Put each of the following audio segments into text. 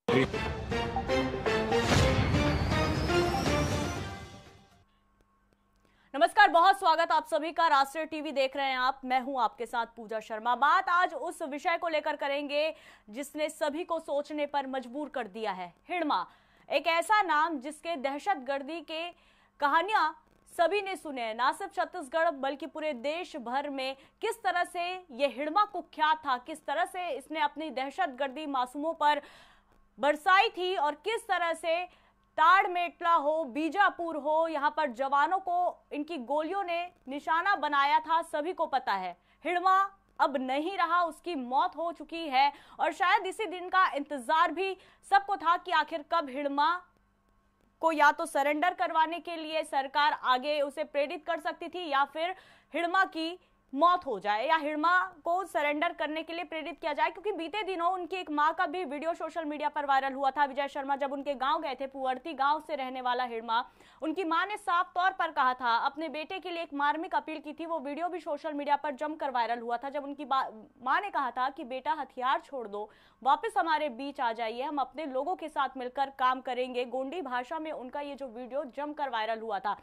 नमस्कार, बहुत स्वागत आप सभी का। राष्ट्रीय टीवी देख रहे हैं आप। मैं हूं आपके साथ पूजा शर्मा। बात आज उस विषय को लेकर करेंगे जिसने सभी को सोचने पर मजबूर कर दिया है। हिड़मा, एक ऐसा नाम जिसके दहशतगर्दी के कहानियां सभी ने सुने हैं, ना सिर्फ छत्तीसगढ़ बल्कि पूरे देश भर में। किस तरह से ये हिड़मा कुख्यात था, किस तरह से इसने अपनी दहशतगर्दी मासूमों पर बरसाई थी और किस तरह से ताड़मेटला हो, बीजापुर हो, यहाँ पर जवानों को इनकी गोलियों ने निशाना बनाया था, सभी को पता है। हिड़मा अब नहीं रहा, उसकी मौत हो चुकी है और शायद इसी दिन का इंतजार भी सबको था कि आखिर कब हिड़मा को या तो सरेंडर करवाने के लिए सरकार आगे उसे प्रेरित कर सकती थी या फिर हिड़मा की मौत हो जाए या हिड़मा को सरेंडर करने के लिए प्रेरित किया जाए। क्योंकि बीते दिनों उनकी एक मां का भी वीडियो सोशल मीडिया पर वायरल हुआ था। विजय शर्मा जब उनके गांव गए थे, पुअर्ती गांव से रहने वाला हिड़मा, उनकी मां ने साफ तौर पर कहा था, अपने बेटे के लिए एक मार्मिक अपील की थी। वो वीडियो भी सोशल मीडिया पर जमकर वायरल हुआ था जब उनकी मां ने कहा था कि बेटा हथियार छोड़ दो, वापस हमारे बीच आ जाइए, हम अपने लोगों के साथ मिलकर काम करेंगे। गोंडी भाषा में उनका ये जो वीडियो जमकर वायरल हुआ था।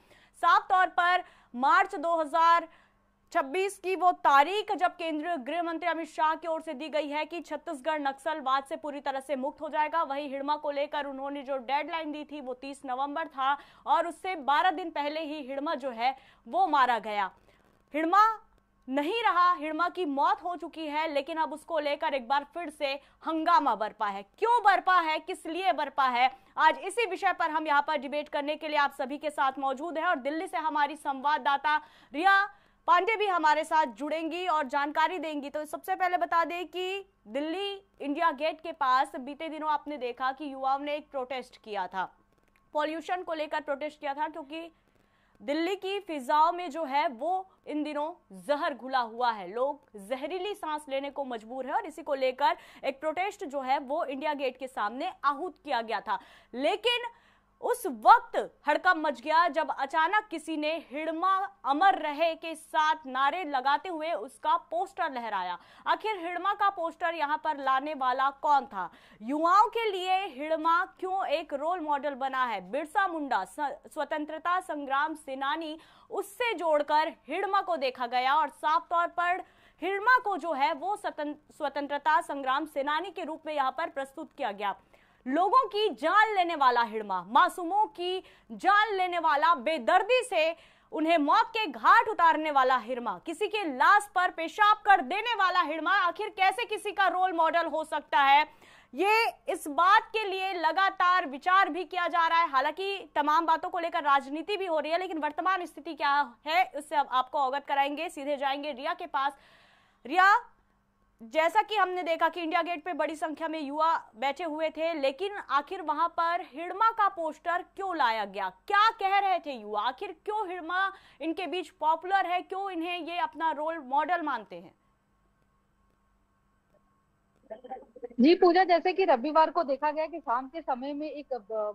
साफ तौर पर मार्च 2026 की वो तारीख जब केंद्रीय गृह मंत्री अमित शाह की ओर से दी गई है कि छत्तीसगढ़ नक्सलवाद से पूरी तरह से मुक्त हो जाएगा। वहीं हिड़मा को लेकर उन्होंने जो डेडलाइन दी थी वो 30 नवंबर था और उससे 12 दिन पहले ही हिड़मा जो है वो मारा गया। हिड़मा नहीं रहा, हिड़मा की मौत हो चुकी है, लेकिन अब उसको लेकर एक बार फिर से हंगामा बरपा है। क्यों बरपा है, किस लिए बरपा है, आज इसी विषय पर हम यहाँ पर डिबेट करने के लिए आप सभी के साथ मौजूद है और दिल्ली से हमारी संवाददाता रिया पांडे भी हमारे साथ जुड़ेंगी और जानकारी देंगी। तो सबसे पहले बता दें कि दिल्ली इंडिया गेट के पास बीते दिनों आपने देखा कि युवाओं ने एक प्रोटेस्ट किया था, पॉल्यूशन को लेकर प्रोटेस्ट किया था, क्योंकि दिल्ली की फिजाओं में जो है वो इन दिनों जहर घुला हुआ है, लोग जहरीली सांस लेने को मजबूर है और इसी को लेकर एक प्रोटेस्ट जो है वो इंडिया गेट के सामने आहूत किया गया था। लेकिन उस वक्त हड़कंप मच गया जब अचानक किसी ने हिड़मा अमर रहे के साथ नारे लगाते हुए उसका पोस्टर लहराया। आखिर हिड़मा का पोस्टर यहां पर लाने वाला कौन था? युवाओं के लिए हिड़मा क्यों एक रोल मॉडल बना है? बिरसा मुंडा स्वतंत्रता संग्राम सेनानी, उससे जोड़कर हिड़मा को देखा गया और साफ तौर पर हिड़मा को जो है वो स्वतंत्रता संग्राम सेनानी के रूप में यहां पर प्रस्तुत किया गया। लोगों की जान लेने वाला हिड़मा, मासूमों की जान लेने वाला, बेदर्दी से उन्हें मौत के घाट उतारने वाला हिड़मा, किसी के लाश पर पेशाब कर देने वाला हिड़मा आखिर कैसे किसी का रोल मॉडल हो सकता है? ये इस बात के लिए लगातार विचार भी किया जा रहा है। हालांकि तमाम बातों को लेकर राजनीति भी हो रही है, लेकिन वर्तमान स्थिति क्या है उससे अब आपको अवगत कराएंगे। सीधे जाएंगे रिया के पास। रिया, जैसा कि हमने देखा कि इंडिया गेट पे बड़ी संख्या में युवा बैठे हुए थे, लेकिन आखिर वहां पर हिड़मा का पोस्टर क्यों लाया गया? क्या कह रहे थे युवा? आखिर क्यों हिड़मा इनके बीच पॉपुलर है, क्यों इन्हें ये अपना रोल मॉडल मानते हैं? जी पूजा, जैसे कि रविवार को देखा गया कि शाम के समय में एक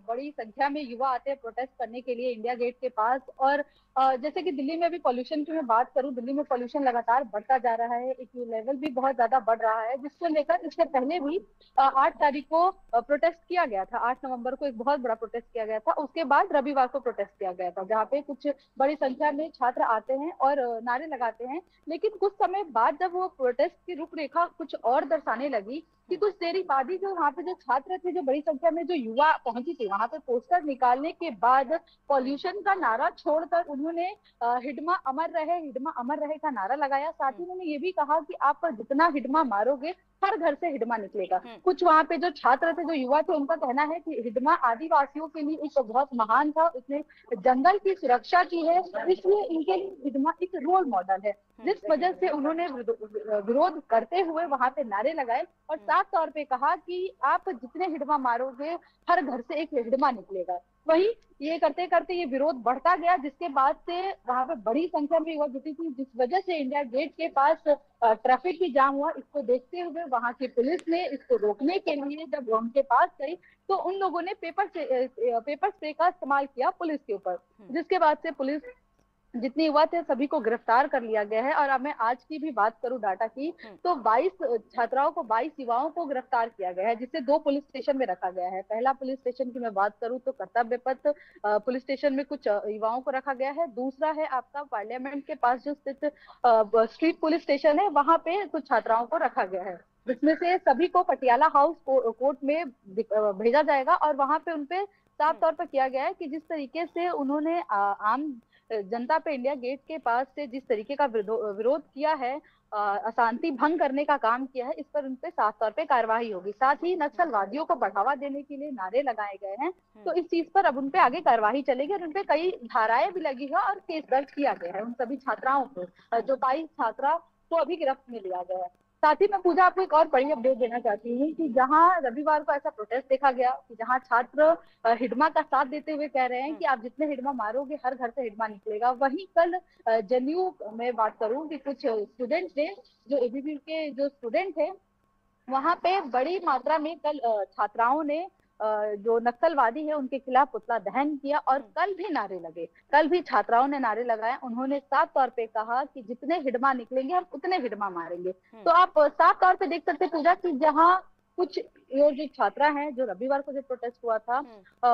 बड़ी संख्या में युवा आते हैं प्रोटेस्ट करने के लिए इंडिया गेट के पास। और जैसे कि दिल्ली में भी पॉल्यूशन की मैं बात करूं, दिल्ली में पॉल्यूशन लगातार बढ़ता जा रहा है, एक लेवल भी बहुत ज्यादा बढ़ रहा है, जिसको लेकर इससे पहले भी 8 तारीख को प्रोटेस्ट किया गया था। 8 नवंबर को एक बहुत बड़ा प्रोटेस्ट किया गया था। उसके बाद रविवार को प्रोटेस्ट किया गया था, जहाँ पे कुछ बड़ी संख्या में छात्र आते हैं और नारे लगाते हैं। लेकिन कुछ समय बाद जब वो प्रोटेस्ट की रूपरेखा कुछ और दर्शाने लगी कि कुछ देरी बाद ही जो वहाँ पे जो छात्र थे, जो बड़ी संख्या में जो युवा पहुंची थी, वहां पे पोस्टर निकालने के बाद पॉल्यूशन का नारा छोड़कर उन्होंने हिड़मा अमर रहे का नारा लगाया। साथ ही उन्होंने ये भी कहा कि आप जितना हिड़मा मारोगे हर घर से हिड़मा निकलेगा। कुछ वहाँ पे जो छात्र थे, जो युवा थे, उनका कहना है कि हिड़मा आदिवासियों के लिए एक बहुत महान था, उसने जंगल की सुरक्षा की है, इसलिए इनके लिए हिड़मा एक रोल मॉडल है, जिस वजह से उन्होंने विरोध करते हुए वहां पे नारे लगाए और साफ तौर पे कहा कि आप जितने हिड़मा मारोगे हर घर से एक हिड़मा निकलेगा। वही ये करते करते ये विरोध बढ़ता गया, जिसके बाद से वहां पे बड़ी संख्या में युवा जुटी थी, जिस वजह से इंडिया गेट के पास ट्रैफिक भी जाम हुआ। इसको देखते हुए वहां की पुलिस ने इसको रोकने के लिए जब उनके पास गई तो उन लोगों ने पेपर स्प्रे का इस्तेमाल किया पुलिस के ऊपर, जिसके बाद से पुलिस जितने युवा थे सभी को गिरफ्तार कर लिया गया है। और अब मैं आज की भी बात करूं डाटा की, तो 22 छात्राओं को 22 युवाओं को गिरफ्तार किया गया है, जिसे 2 पुलिस स्टेशन में रखा गया है। पहला पुलिस स्टेशन की मैं बात करूं तो कर्तव्य पथ पुलिस स्टेशन में कुछ युवाओं को रखा गया है। दूसरा है आपका पार्लियामेंट के पास जो स्थित स्ट्रीट पुलिस स्टेशन है, वहां पे कुछ छात्राओं को रखा गया है, जिसमें से सभी को पटियाला हाउस कोर्ट में भेजा जाएगा। और वहां पे उनपे साफ तौर पर किया गया है कि जिस तरीके से उन्होंने आम जनता पे इंडिया गेट के पास से जिस तरीके का विरोध किया है, अशांति भंग करने का काम किया है, इस पर उनपे साफ तौर पे कार्रवाई होगी। साथ ही नक्सलवादियों को बढ़ावा देने के लिए नारे लगाए गए हैं, तो इस चीज पर अब उनपे आगे कार्रवाई चलेगी और उनपे कई धाराएं भी लगी है और केस दर्ज किया गया है उन सभी छात्राओं को। जो 22 छात्रा को अभी गिरफ्त में लिया गया है। साथ ही मैं पूजा आपको एक और बड़ी अपडेट देना चाहती हूँ कि जहां रविवार को ऐसा प्रोटेस्ट देखा गया कि जहां छात्र हिडमा का साथ देते हुए कह रहे हैं कि आप जितने हिडमा मारोगे हर घर से हिडमा निकलेगा, वहीं कल जदयू में बात करूं कि कुछ स्टूडेंट थे, जो एबीवी के जो स्टूडेंट थे, वहां पे बड़ी मात्रा में कल छात्राओं ने जो नक्सलवादी है उनके खिलाफ पुतला दहन किया। और कल भी नारे लगे, कल भी छात्राओं ने नारे लगाए। उन्होंने साफ तौर पे कहा कि जितने हिडमा निकलेंगे हम उतने हिडमा मारेंगे। तो आप साफ तौर पे देख सकते पूजा कि जहां कुछ ये जो छात्रा हैं, जो रविवार को जो प्रोटेस्ट हुआ था,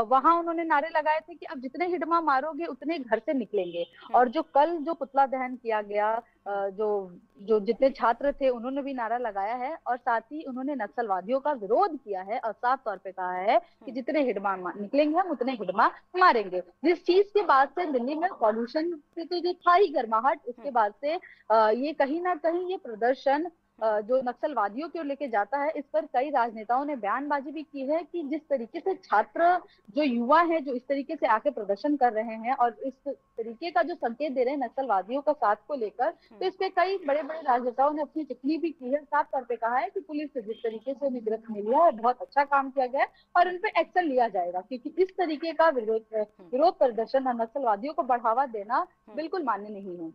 वहां उन्होंने नारे लगाए थे कि अब जितने हिडमा मारोगे उतने घर से निकलेंगे। और जो कल जो पुतला दहन किया गया, जो जो जितने छात्र थे उन्होंने भी नारा लगाया है और साथ ही उन्होंने नक्सलवादियों का विरोध किया है और साफ तौर पे कहा है कि जितने हिडमा निकलेंगे हम उतने हिडमा मारेंगे। जिस चीज के बाद से दिल्ली में पॉल्यूशन से तो जो था ही गर्माहट, उसके बाद से ये कहीं ना कहीं ये प्रदर्शन जो नक्सलवादियों की ओर लेके जाता है, इस पर कई राजनेताओं ने बयानबाजी भी की है कि जिस तरीके से छात्र जो युवा हैं जो इस तरीके से आके प्रदर्शन कर रहे हैं और इस तरीके का जो संकेत दे रहे हैं नक्सलवादियों का साथ को लेकर, तो इस पे कई बड़े बड़े राजनेताओं ने अपनी टिप्पणी भी की है। साफ तौर पे कहा है कि पुलिस से जिस तरीके से उन्हें गिरफ्त मिली है बहुत अच्छा काम किया गया है और उन पे एक्शन लिया जाएगा, क्योंकि इस तरीके का विरोध प्रदर्शन और नक्सलवादियों को बढ़ावा देना बिल्कुल मान्य नहीं है।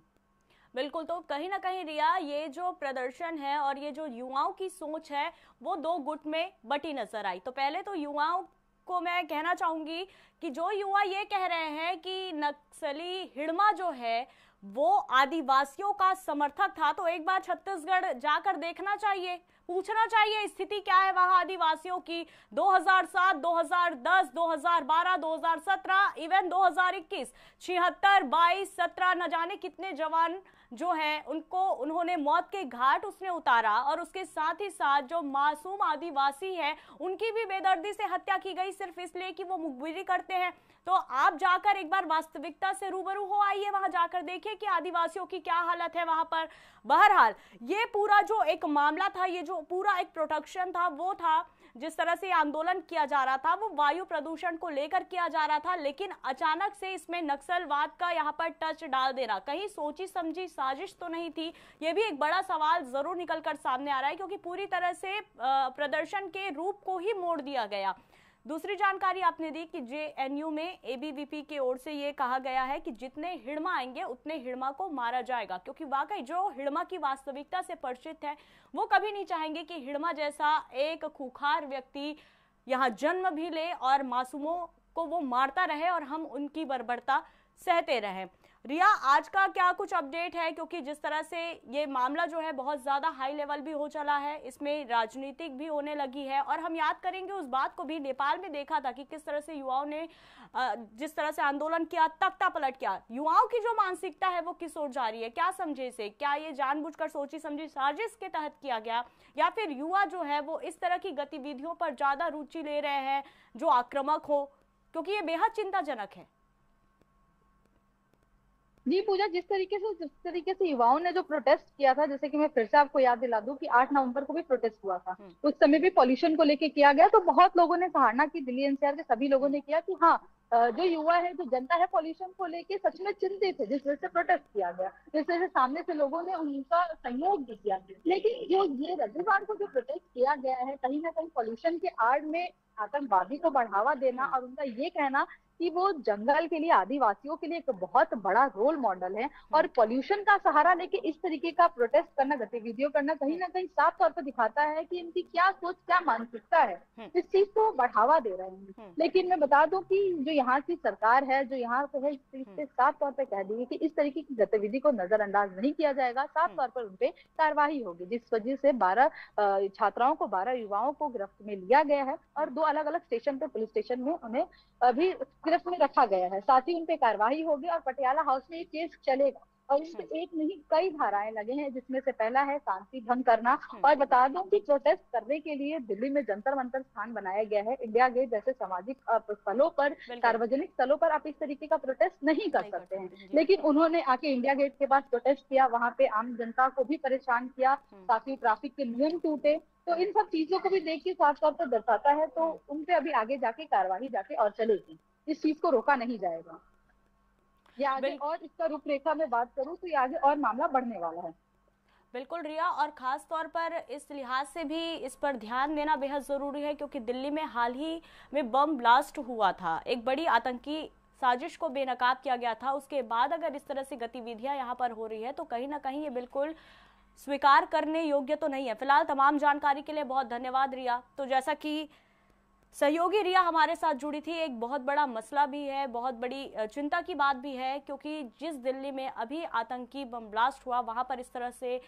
बिल्कुल, तो कहीं ना कहीं रिया, ये जो प्रदर्शन है और ये जो युवाओं की सोच है वो दो गुट में बटी नजर आई। तो पहले तो युवाओं को मैं कहना चाहूंगी कि जो युवा ये कह रहे हैं कि नक्सली हिडमा जो है वो आदिवासियों का समर्थक था, तो एक बार छत्तीसगढ़ जाकर देखना चाहिए, पूछना चाहिए स्थिति क्या है वहां आदिवासियों की। 2007, 2010, 2012, 2017, इवन 2021, 76, 22, 17 न जाने कितने जवान जो है उनको उन्होंने मौत के घाट उसने उतारा। और उसके साथ ही साथ जो मासूम आदिवासी है उनकी भी बेदर्दी से हत्या की गई सिर्फ इसलिए कि वो मुखबिरी करते हैं। तो आप जाकर एक बार वास्तविकता से रूबरू हो आइए, वहां जाकर देखिए कि आदिवासियों की क्या हालत है वहां पर। बहरहाल ये पूरा जो एक मामला था, ये जो पूरा एक प्रोटेक्शन था, वो था जिस तरह से आंदोलन किया जा रहा था वो वायु प्रदूषण को लेकर किया जा रहा था, लेकिन अचानक से इसमें नक्सलवाद का यहाँ पर टच डाल देना कहीं सोची समझी साजिश तो नहीं थी, ये भी एक बड़ा सवाल जरूर निकलकर सामने आ रहा है, क्योंकि पूरी तरह से प्रदर्शन के रूप को ही मोड़ दिया गया। दूसरी जानकारी आपने दी कि जेएनयू में एबीवीपी की ओर से ये कहा गया है कि जितने हिडमा आएंगे उतने हिडमा को मारा जाएगा, क्योंकि वाकई जो हिडमा की वास्तविकता से परिचित है वो कभी नहीं चाहेंगे कि हिडमा जैसा एक खूंखार व्यक्ति यहाँ जन्म भी ले और मासूमों को वो मारता रहे और हम उनकी बर्बरता सहते रहें। रिया, आज का क्या कुछ अपडेट है, क्योंकि जिस तरह से ये मामला जो है बहुत ज्यादा हाई लेवल भी हो चला है, इसमें राजनीतिक भी होने लगी है, और हम याद करेंगे उस बात को भी नेपाल में देखा था कि किस तरह से युवाओं ने जिस तरह से आंदोलन किया, तख्ता पलट किया। युवाओं की जो मानसिकता है वो किस ओर जा रही है, क्या समझे इसे? क्या ये जानबूझकर सोची समझी साजिश के तहत किया गया, या फिर युवा जो है वो इस तरह की गतिविधियों पर ज्यादा रुचि ले रहे हैं जो आक्रामक हो, क्योंकि ये बेहद चिंताजनक है। जी पूजा, जिस तरीके से युवाओं ने जो प्रोटेस्ट किया था, जैसे कि मैं फिर से आपको याद दिला दूं कि 8 नवंबर को भी प्रोटेस्ट हुआ था, उस समय भी पॉल्यूशन को लेके किया गया, तो बहुत लोगों ने सराहना की, दिल्ली एनसीआर के सभी लोगों ने किया कि हाँ जो युवा है, जो जनता है, पॉल्यूशन को लेके सच में चिंतित है, जिस वजह से प्रोटेस्ट किया गया, जिस वजह से सामने से लोगों ने उनका सहयोग भी किया। लेकिन जो ये रविवार को जो प्रोटेस्ट किया गया है, कहीं ना कहीं पॉल्यूशन के आड़ में आतंकवादी को बढ़ावा देना और उनका ये कहना कि वो जंगल के लिए, आदिवासियों के लिए एक बहुत बड़ा रोल मॉडल है। और पॉल्यूशन का सहारा लेके इस तरीके का प्रोटेस्ट करना, गतिविधियों करना कहीं ना कहीं साफ तौर पर दिखाता है कि इनकी क्या सोच, क्या मानसिकता है। इस चीज को बढ़ावा दे रहे हैं। लेकिन मैं बता दूं कि जो यहाँ की सरकार है, जो यहाँ पे है, इस चीज से साफ तौर पर कह दी है कि इस तरीके की गतिविधि को नजरअंदाज नहीं किया जाएगा, साफ तौर पर उनपे कार्रवाई होगी। जिस वजह से 12 छात्राओं को, 12 युवाओं को गिरफ्त में लिया गया है और 2 अलग अलग स्टेशन पे, पुलिस स्टेशन में उन्हें अभी गिरफ्त में रखा गया है। साथ ही उन पे कार्रवाई होगी और पटियाला हाउस में ये केस चलेगा। और उन पे एक नहीं कई धाराएं लगे हैं, जिसमें से पहला है शांति भंग करना। और बता दूं कि प्रोटेस्ट करने के लिए दिल्ली में जंतर मंतर स्थान बनाया गया है। इंडिया गेट जैसे सामाजिक स्थलों पर, सार्वजनिक स्थलों पर आप इस तरीके का प्रोटेस्ट नहीं कर सकते हैं। लेकिन उन्होंने आके इंडिया गेट के पास प्रोटेस्ट किया, वहां पे आम जनता को भी परेशान किया, काफी ट्रैफिक के नियम टूटे। तो इन सब चीजों को भी देख के साफ तौर पर दर्शाता है। तो उन पे अभी आगे जाके कार्रवाई जाके और चलेगी, इस चीज को रोका नहीं जाएगा। ये आगे और इसका रूपरेखा में बात करूं तो ये आगे और मामला बढ़ने वाला है। बिल्कुल रिया, और खास तौर पर इस लिहाज से भी इस पर ध्यान देना बेहद जरूरी है क्योंकि दिल्ली में हाल ही में बम ब्लास्ट हुआ था, एक बड़ी आतंकी साजिश को बेनकाब किया गया था। उसके बाद अगर इस तरह से गतिविधियां यहाँ पर हो रही है तो कहीं ना कहीं ये बिल्कुल स्वीकार करने योग्य तो नहीं है। फिलहाल तमाम जानकारी के लिए बहुत धन्यवाद रिया। तो जैसा कि सहयोगी रिया हमारे साथ जुड़ी थी, एक बहुत बड़ा मसला भी है, बहुत बड़ी चिंता की बात भी है क्योंकि जिस दिल्ली में अभी आतंकी बम ब्लास्ट हुआ वहां पर इस तरह से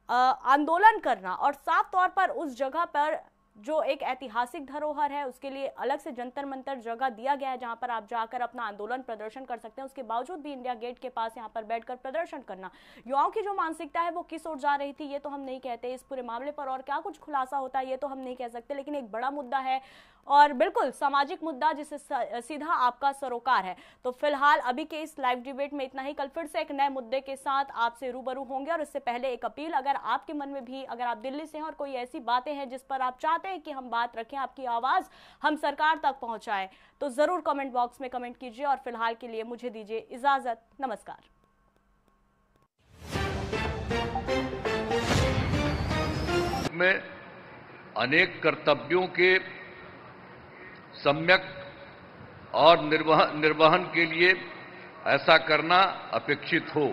आंदोलन करना और साफ तौर पर उस जगह पर जो एक ऐतिहासिक धरोहर है उसके लिए अलग से जंतर मंतर जगह दिया गया है जहां पर आप जाकर अपना आंदोलन प्रदर्शन कर सकते हैं, उसके बावजूद भी इंडिया गेट के पास यहां पर बैठकर प्रदर्शन करना, युवाओं की जो मानसिकता है वो किस ओर जा रही थी ये तो हम नहीं कहते। इस पूरे मामले पर और क्या कुछ खुलासा होता है ये तो हम नहीं कह सकते, लेकिन एक बड़ा मुद्दा है और बिल्कुल सामाजिक मुद्दा जिसे सीधा आपका सरोकार है। तो फिलहाल अभी के इस लाइव डिबेट में इतना ही। कल फिर से एक नए मुद्दे के साथ आपसे रूबरू होंगे और इससे पहले एक अपील, अगर आपके मन में भी, अगर आप दिल्ली से हैं और कोई ऐसी बातें हैं जिस पर आप चाहते हैं कि हम बात रखें, आपकी आवाज हम सरकार तक पहुंचाएं, तो जरूर कमेंट बॉक्स में कमेंट कीजिए। और फिलहाल के लिए मुझे दीजिए इजाजत, नमस्कार। में अनेक कर्तव्यों के सम्यक और निर्वहन के लिए ऐसा करना अपेक्षित हो।